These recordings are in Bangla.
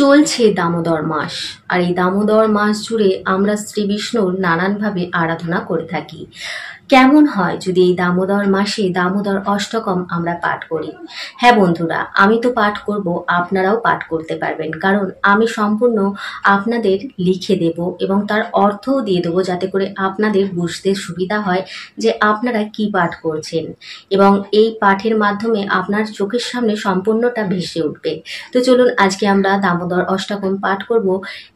চলছে দামোদর মাস। আর এই দামোদর মাস জুড়ে আমরা শ্রী বিষ্ণুর নানানভাবে আরাধনা করে থাকি। কেমন হয় যদি এই দামোদর মাসে দামোদর অষ্টকম আমরা পাঠ করি? হ্যাঁ বন্ধুরা, আমি তো পাঠ করব, আপনারাও পাঠ করতে পারবেন, কারণ আমি সম্পূর্ণ আপনাদের লিখে দেব এবং তার অর্থও দিয়ে দেবো, যাতে করে আপনাদের বুঝতে সুবিধা হয় যে আপনারা কি পাঠ করছেন, এবং এই পাঠের মাধ্যমে আপনার চোখের সামনে সম্পূর্ণটা ভেসে উঠবে। তো চলুন আজকে আমরা দামোদর অষ্টকম পাঠ করব,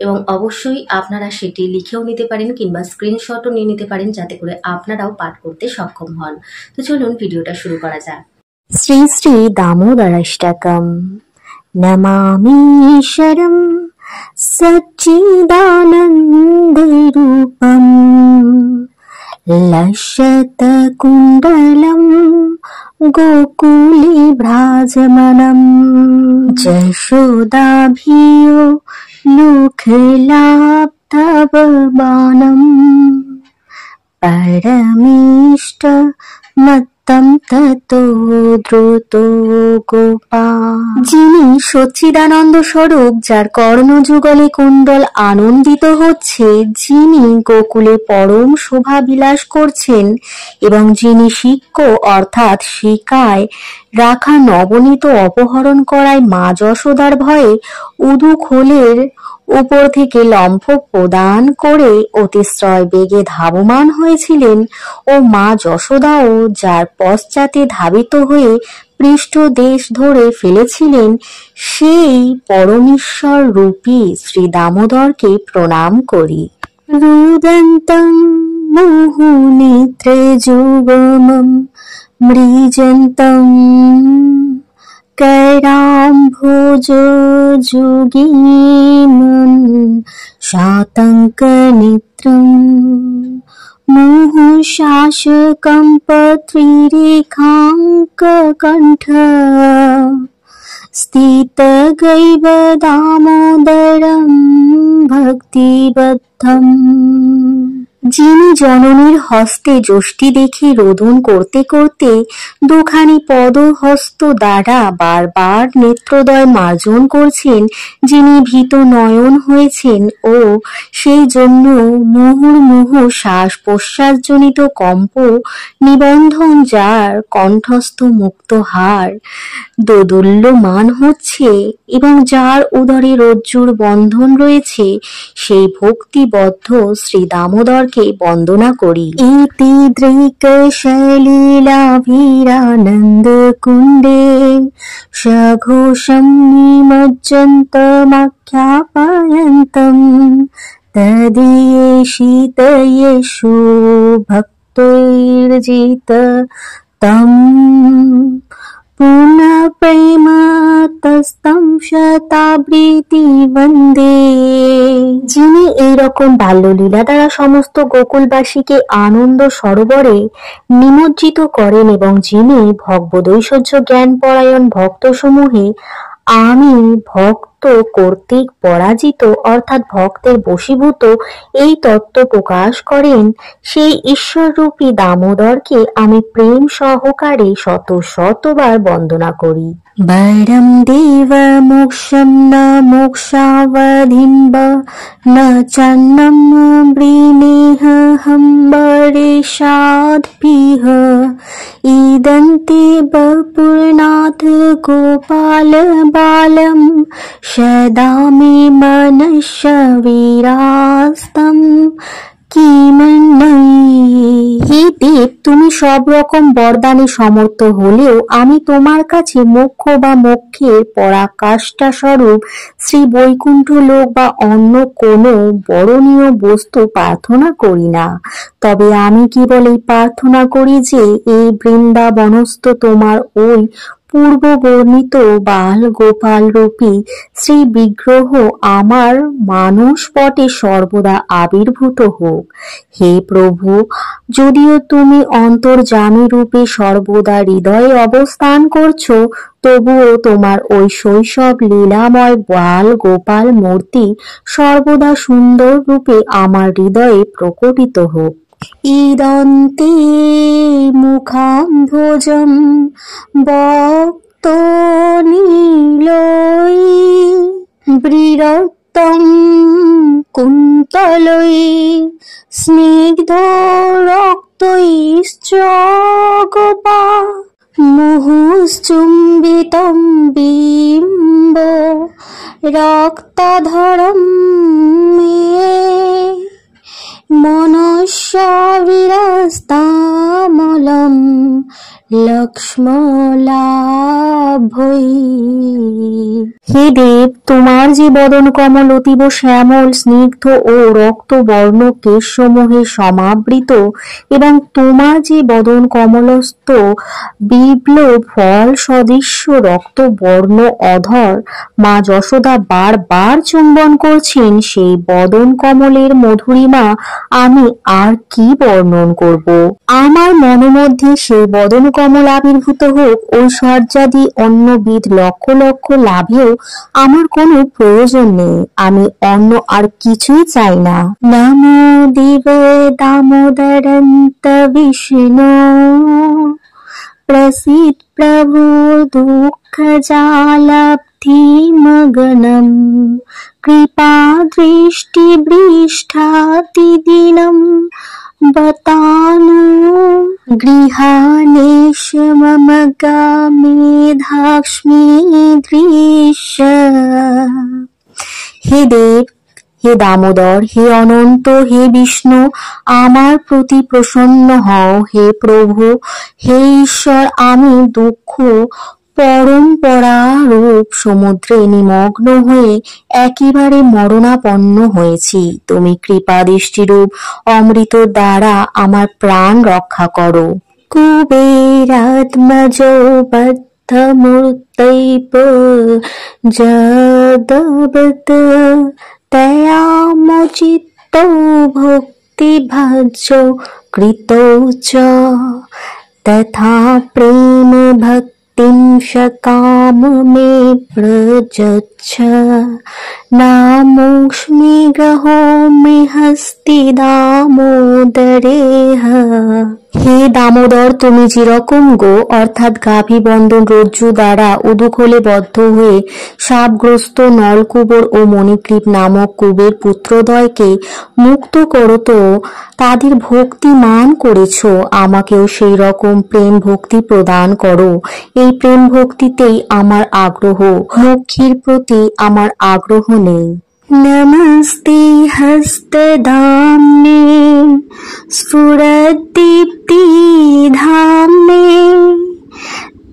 এবং অবশ্যই আপনারা সেটি লিখেও নিতে পারেন কিংবা স্ক্রিনশটও নিয়ে নিতে পারেন, যাতে করে আপনারাও পাঠ করতে সক্ষম হন। তো চলুন ভিডিওটা শুরু করা যাক। শ্রী শ্রী দামোদরাষ্টকম। নমামি ঈশ্বরম সচ্চিদানন্দরূপম লসতকুণ্ডলম গোকুলে ভ্রাজমানম যশোদাভিयो লোকলাভবমানম পরমেষ্ট মত্তম ততো দ্রুত গোপাল। যিনি সচ্চিদানন্দ স্বরূপ, যার কর্ণযুগলে কুণ্ডল আনন্দিত হচ্ছে, যিনি গোকুলে পরম শোভা বিলাস করছেন, এবং যিনি শিক্ষ অর্থাৎ শিকায় রাখা নবনীত অপহরণ করায় মা যশোদার ভয়ে উদুখোলের উপর থেকে লম্ফ প্রদান করে অতিশয় বেগে ধাবমান হয়েছিলেন, ও মা যশোদাও যার পশ্চাতে ধাবিত হয়ে পৃষ্ঠ দেশ ধরে ফেলেছিলেন, সেই পরমেশ্বর রূপী শ্রী দামোদরকে প্রণাম করি। রুদন্তং মুহুনেত্রে যুগমম মৃজন্তং कैराम्भोज जुगीमन् शातङ्कनेत्रम् मुहुशासकम्पत्रिरेखाङ्ककण्ठ स्थितगैव दामोदरं भक्तिबद्धम्। যিনি জননীর হস্তে যষ্টি দেখে রোদন করতে করতে দুখানি পদহস্ত দ্বারা বারবার নেত্রদ্বয় মার্জন করছেন, যিনি ভীত নয়ন হয়েছেন ও সেই জন্য মুহুর্মুহু শ্বাস প্রশ্বাসজনিত কম্প নিবন্ধন, যার কণ্ঠস্থ মুক্তহার দোদুল্যমান হচ্ছে এবং যার উদরে রজ্জুর বন্ধন রয়েছে, সেই ভক্তিবদ্ধ শ্রী দামোদরকে বন্দনা করি। ইতি দৃক শৈলীলাভিরানন্দ কুণ্ডে সঘোষম নিমজ্জন্তমাখ্যাপয়ন্তম তদীয়েষিতয়েষু ভক্তৈর্জিত তম পুনঃ প্রেমতস্তম শতাবৃতি বন্দে। যিনি এইরকম বাল্যলীলা দ্বারা সমস্ত গোকুলবাসীকে আনন্দ সরোবরে নিমজ্জিত করেন, এবং যিনি ভগবদৈশ্বর্য জ্ঞান পরায়ণ ভক্তসমূহে আমি ভক্ত কর্তৃক পরাজিত অর্থাৎ ভক্তের বশীভূত এই তত্ত্ব প্রকাশ করেন, সেই ঈশ্বররূপী দামোদরকে আমি প্রেম সহকারে শত শতবার বন্দনা করি। বরম দেব মোক্ষম ন মোক্ষাবধিম্ব ন চন্নম বৃণেহ হম্বরেশাদ্ভিহ ইদন্তে বপুরনাথ গোপাল বালম সদা মে মনস্য বিরাস্তম কিমন্যৈ। হে দেব, তুমি সব রকম বরদানে সমর্থ হলেও আমি তোমার কাছে মোক্ষ বা মোক্ষের পরাকাষ্ঠা স্বরূপ শ্রী বৈকুণ্ঠ লোক বা অন্য কোনো বরণীয় বস্তু প্রার্থনা করি না। তবে আমি কেবল এই প্রার্থনা করি যে এই বৃন্দাবনস্থ তোমার ওই পূর্ব বর্ণিত বাল গোপাল রূপী শ্রী বিগ্রহ আমার মানস পটে সর্বদা আবির্ভূত হোক। হে প্রভু, যদিও তুমি অন্তর্যামী রূপে সর্বদা হৃদয়ে অবস্থান করছো, তবুও তোমার ওই শৈশব লীলাময় বাল গোপাল মূর্তি সর্বদা সুন্দর রূপে আমার হৃদয়ে প্রকটিত হোক। ইদন্তে মুখাম্ভোজম বক্তো নীলয়ী বিরক্তং কুন্তলৈ স্নিগ্ধ রক্তৈশ্চ গোপা মুহুশ্চুম্বিতং বিম্ব রক্তাধরম মে মনস্যাবিরস্তামলম লক্ষ্মলাভৈ। হে দেব, তোমার যে বদন কমল অতীব শ্যামল, স্নিগ্ধ ও রক্তবর্ণ কেশসমূহে সমাবৃত এবং তোমার যে বদন কমলস্থ বিপ্লব ফল সদৃশ্য রক্তবর্ণ অধর মা যশোদা বারবার চুম্বন করছেন, সেই বদন কমলের মধুরিমা আমি আর কি বর্ণন করব। আমার মনোমধ্যে সেই বদন কমল আবির্ভূত হোক, ঐশ্বর্যাদি অন্যবিধ লক্ষ লক্ষ লাভেও আমার কোনো প্রয়োজন নেই। আমি অন্য আর কিছুই চাই না। নমো দেব দামোদরন্ত বিষ্ণু প্রসীদ প্রভু দুঃখ জালাব্ধি মগনম কৃপা দৃষ্টি বৃষ্ঠাতি দিনম बतानु गृहानेश मम मेधाक्ष्मी दृश्य। হে দেব, হে দামোদর, হে অনন্ত, হে বিষ্ণু, আমার প্রতি প্রসন্ন হও। হে প্রভু, হে ঈশ্বর, আমি দুঃখ পরম্পরা রূপ সমুদ্রে নিমগ্ন হয়ে একেবারে মরণাপন্ন হয়েছি। তুমি কৃপা দৃষ্টিরূপ অমৃত দ্বারা আমার প্রাণ রক্ষা করো। কুবেরাত্মজ বদ্ধ মূর্তৈব যদবত তয়ামোচিত ভক্তি ভাজ্য কৃতৌ চ তথা প্রেম ভক্তিম সকাম মে প্রযচ্ছ নামোক্ষ্মি গ্রহো মে হস্তি দামোদরেহ। হে দামোদর, তুমি যেরকম গো অর্থাৎ গাভী বন্ধন রজ্জু দ্বারা উদুখলে বদ্ধ হয়ে সাপগ্রস্ত নলকুবর ও মণিগ্রীব নামক কুবের পুত্রদ্বয়কে মুক্ত করত, তাদের ভক্তি মান করেছ, আমাকেও সেই রকম প্রেম ভক্তি প্রদান করো। এই প্রেম ভক্তিতেই আমার আগ্রহ, মোক্ষের প্রতি আমার আগ্রহ নেই। নমস্তে হস্তধাম্নে স্ফুরদ্দীপ্তিধাম্নে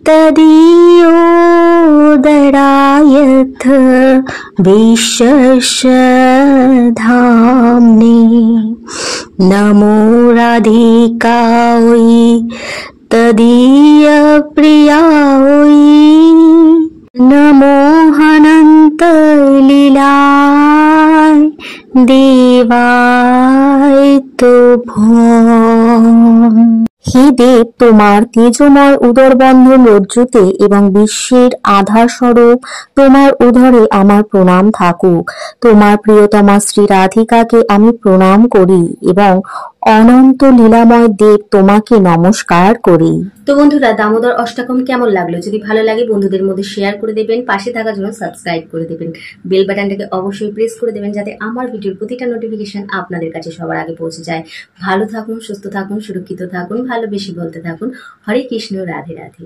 তদীয়োদরায়থ বিশ্বধাম্নে। নমো রাধিকাयै তদীয় প্রিয়াयै নমো অনন্ত লীলায় দেবায় তুভ্যম। হে দেব, তোমার তেজময় উদরবন্ধন রজ্জুতে এবং বিশ্বের আধার স্বরূপ তোমার উদরে আমার প্রণাম থাকুক। তোমার প্রিয়তমা শ্রী রাধিকাকে আমি প্রণাম করি এবং অনন্ত লীলাময় দেব তোমাকে নমস্কার করি। তো বন্ধুরা, দামোদর অষ্টকম কেমন লাগলো? যদি ভালো লাগে বন্ধুদের মধ্যে শেয়ার করে দেবেন, পাশে থাকার জন্য সাবস্ক্রাইব করে দেবেন, বেল বাটনটাকে অবশ্যই প্রেস করে দেবেন যাতে আমার ভিডিওর প্রতিটা নোটিফিকেশন আপনাদের কাছে সবার আগে পৌঁছে যায়। ভালো থাকুন, সুস্থ থাকুন, সুরক্ষিত থাকুন, ভালোবেসে বলতে থাকুন। হরে কৃষ্ণ, রাধে রাধে।